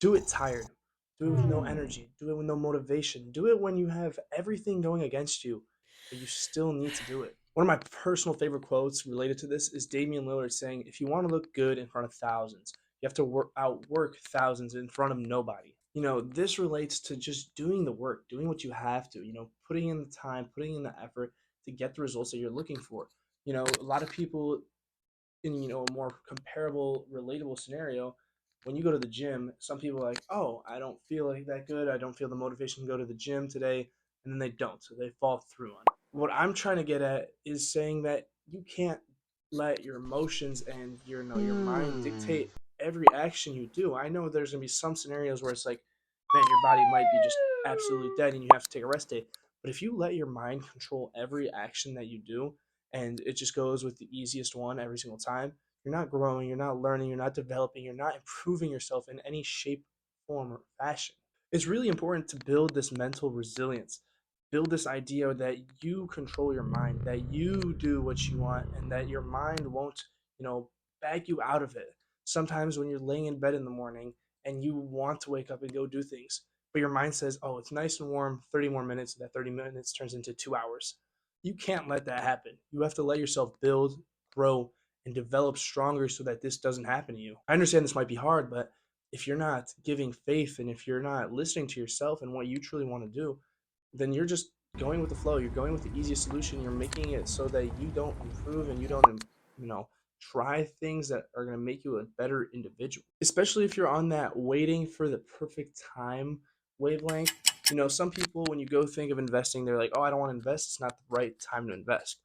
Do it tired. Do it with no energy. Do it with no motivation. Do it when you have everything going against you, but you still need to do it. One of my personal favorite quotes related to this is Damian Lillard saying, "If you want to look good in front of thousands, you have to outwork thousands in front of nobody." This relates to just doing the work, doing what you have to, putting in the time, putting in the effort to get the results that you're looking for. A lot of people in a more comparable, relatable scenario, when you go to the gym, some people are like, "Oh, I don't feel like that good. I don't feel the motivation to go to the gym today," and then they don't, so they fall through on it. What I'm trying to get at is saying that you can't let your emotions and your mind Hmm. dictate every action you do. I know there's gonna be some scenarios where it's like, man, your body might be just absolutely dead and you have to take a rest day. But if you let your mind control every action that you do, and it just goes with the easiest one every single time, you're not growing, you're not learning, you're not developing, you're not improving yourself in any shape, form, or fashion. It's really important to build this mental resilience, build this idea that you control your mind, that you do what you want, and that your mind won't, bag you out of it. Sometimes when you're laying in bed in the morning and you want to wake up and go do things, but your mind says, "Oh, it's nice and warm, 30 more minutes," and that 30 minutes turns into 2 hours. You can't let that happen. You have to let yourself build, grow, and develop stronger so that this doesn't happen to you. I understand this might be hard, but if you're not giving faith and if you're not listening to yourself and what you truly want to do, then you're just going with the flow. You're going with the easiest solution. You're making it so that you don't improve and you don't, you know, try things that are going to make you a better individual. Especially if you're on that waiting for the perfect time wavelength. Some people, when you go think of investing, they're like, "Oh, I don't want to invest. It's not the right time to invest."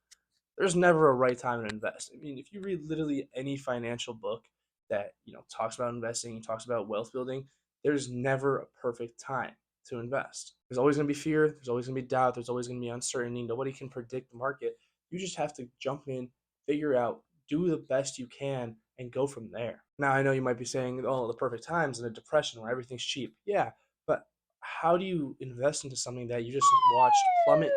There's never a right time to invest. I mean, if you read literally any financial book that talks about investing, talks about wealth building, there's never a perfect time to invest. There's always going to be fear. There's always going to be doubt. There's always going to be uncertainty. Nobody can predict the market. You just have to jump in, figure out, do the best you can, and go from there. Now, I know you might be saying, "Oh, the perfect times in a depression where everything's cheap." Yeah, but how do you invest into something that you just watched plummet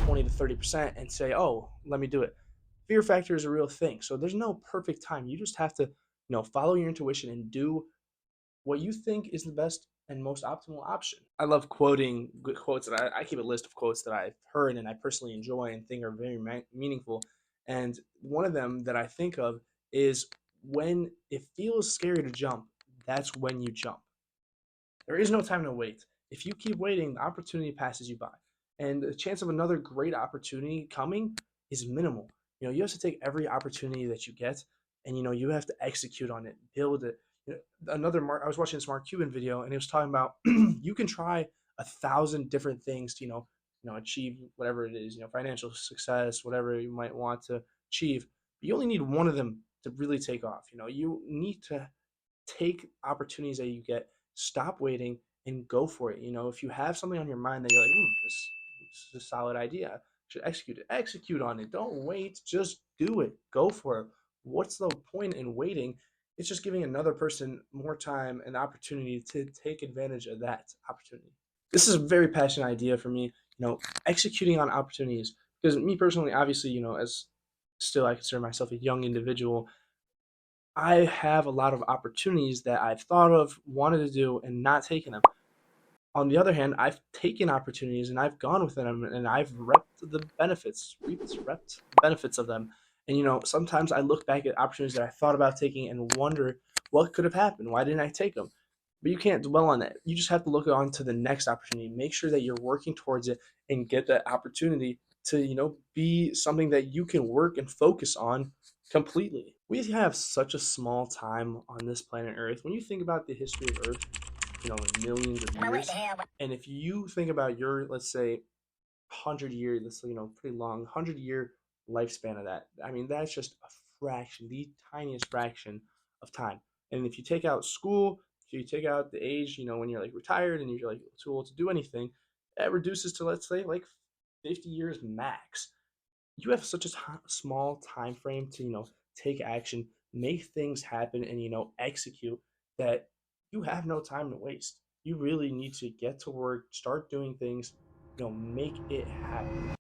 20 to 30% and say, "Oh, let me do it." Fear factor is a real thing. So there's no perfect time. You just have to, follow your intuition and do what you think is the best and most optimal option. I love quoting good quotes, and I keep a list of quotes that I've heard and I personally enjoy and think are very meaningful. And one of them that I think of is, "When it feels scary to jump, that's when you jump." There is no time to wait. If you keep waiting, the opportunity passes you by. And the chance of another great opportunity coming is minimal. You have to take every opportunity that you get and you have to execute on it, build it. I was watching this Mark Cuban video and he was talking about you can try 1,000 different things to, achieve whatever it is, financial success, whatever you might want to achieve. But you only need one of them to really take off. You need to take opportunities that you get, stop waiting, and go for it. If you have something on your mind that you're like, this is a solid idea, should execute it. Execute on it. Don't wait. Just do it. Go for it. What's the point in waiting? It's just giving another person more time and opportunity to take advantage of that opportunity. This is a very passionate idea for me, executing on opportunities. Because me personally, obviously, as still I consider myself a young individual, I have a lot of opportunities that I've thought of, wanted to do, and not taken them. On the other hand, I've taken opportunities and I've gone with them and I've reaped the benefits of them. And sometimes I look back at opportunities that I thought about taking and wonder what could have happened. Why didn't I take them? But you can't dwell on that. You just have to look on to the next opportunity. Make sure that you're working towards it and get that opportunity to, be something that you can work and focus on completely. We have such a small time on this planet Earth. When you think about the history of Earth, millions of years. And if you think about your, let's say, 100 year, that's pretty long, 100-year lifespan of that. I mean, that's just a fraction, the tiniest fraction of time. And if you take out school, if you take out the age, when you're like retired and you're like too old to do anything, it reduces to, let's say, like 50 years max. You have such a small time frame to take action, make things happen, and execute, that you have no time to waste. You really need to get to work, start doing things, make it happen.